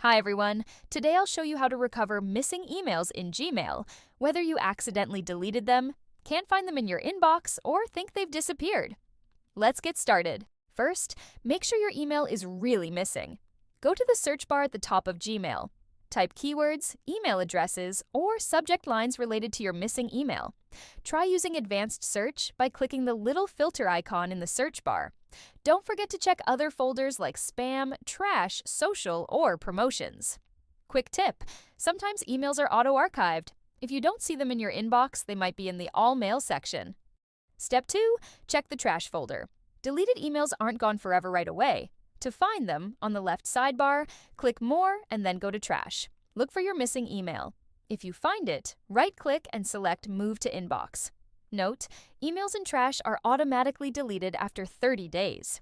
Hi everyone. Today I'll show you how to recover missing emails in Gmail, whether you accidentally deleted them, can't find them in your inbox, or think they've disappeared. Let's get started. First, make sure your email is really missing. Go to the search bar at the top of Gmail. Type keywords, email addresses, or subject lines related to your missing email. Try using advanced search by clicking the little filter icon in the search bar. Don't forget to check other folders like spam, trash, social, or promotions. Quick tip: sometimes emails are auto-archived. If you don't see them in your inbox, they might be in the All Mail section. Step 2. Check the trash folder. Deleted emails aren't gone forever right away. To find them, on the left sidebar, click More and then go to Trash. Look for your missing email. If you find it, right-click and select Move to Inbox. Note, emails in trash are automatically deleted after 30 days.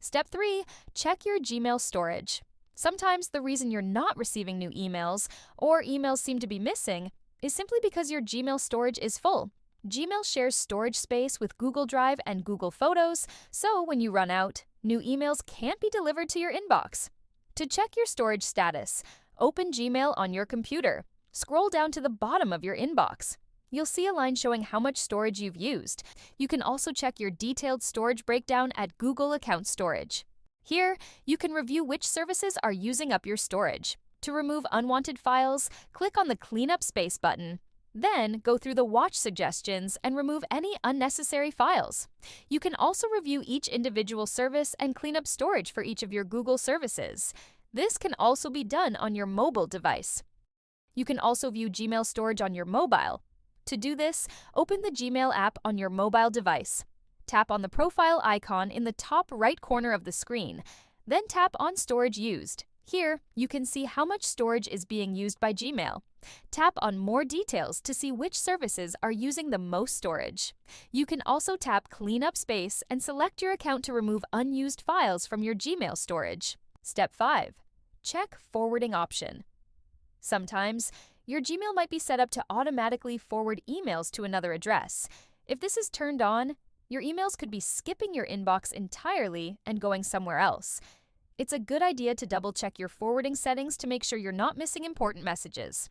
Step 3. Check your Gmail storage. Sometimes the reason you're not receiving new emails, or emails seem to be missing, is simply because your Gmail storage is full. Gmail shares storage space with Google Drive and Google Photos, so when you run out, new emails can't be delivered to your inbox. To check your storage status, open Gmail on your computer. Scroll down to the bottom of your inbox. You'll see a line showing how much storage you've used. You can also check your detailed storage breakdown at Google Account Storage. Here, you can review which services are using up your storage. To remove unwanted files, click on the Clean Up Space button. Then, go through the Watch suggestions and remove any unnecessary files. You can also review each individual service and clean up storage for each of your Google services. This can also be done on your mobile device. You can also view Gmail storage on your mobile. To do this, open the Gmail app on your mobile device. Tap on the profile icon in the top right corner of the screen. Then tap on Storage Used. Here, you can see how much storage is being used by Gmail. Tap on More Details to see which services are using the most storage. You can also tap Clean Up Space and select your account to remove unused files from your Gmail storage. Step 5. Check Forwarding option. Sometimes, your Gmail might be set up to automatically forward emails to another address. If this is turned on, your emails could be skipping your inbox entirely and going somewhere else. It's a good idea to double-check your forwarding settings to make sure you're not missing important messages.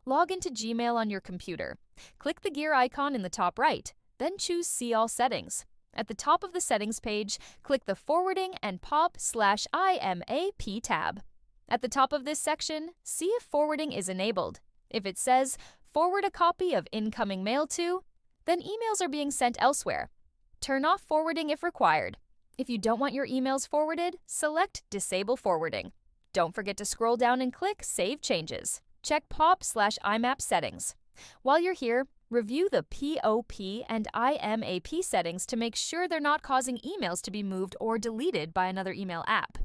Log into Gmail on your computer. Click the gear icon in the top right, then choose See All Settings. At the top of the settings page, click the Forwarding and POP/IMAP tab. At the top of this section, see if forwarding is enabled. If it says, "Forward a copy of incoming mail to," then emails are being sent elsewhere. Turn off forwarding if required. If you don't want your emails forwarded, select Disable Forwarding. Don't forget to scroll down and click Save Changes. Check POP/IMAP settings. While you're here, review the POP and IMAP settings to make sure they're not causing emails to be moved or deleted by another email app.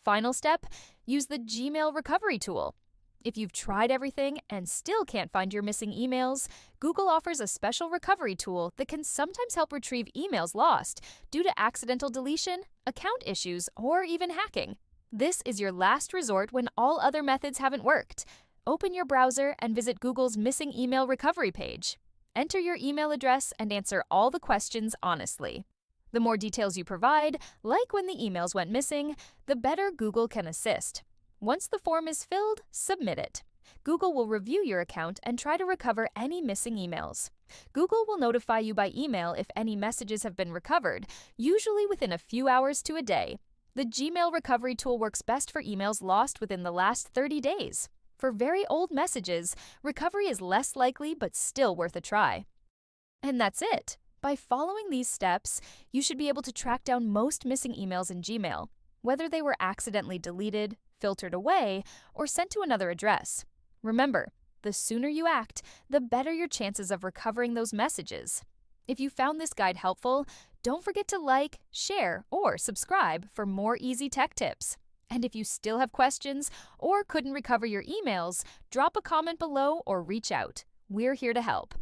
Final step, use the Gmail recovery tool. If you've tried everything and still can't find your missing emails, Google offers a special recovery tool that can sometimes help retrieve emails lost due to accidental deletion, account issues, or even hacking. This is your last resort when all other methods haven't worked. Open your browser and visit Google's Missing Email Recovery page. Enter your email address and answer all the questions honestly. The more details you provide, like when the emails went missing, the better Google can assist. Once the form is filled, submit it. Google will review your account and try to recover any missing emails. Google will notify you by email if any messages have been recovered, usually within a few hours to a day. The Gmail recovery tool works best for emails lost within the last 30 days. For very old messages, recovery is less likely but still worth a try. And that's it. By following these steps, you should be able to track down most missing emails in Gmail, whether they were accidentally deleted, filtered away, or sent to another address. Remember, the sooner you act, the better your chances of recovering those messages. If you found this guide helpful, don't forget to like, share, or subscribe for more easy tech tips. And if you still have questions or couldn't recover your emails, drop a comment below or reach out. We're here to help.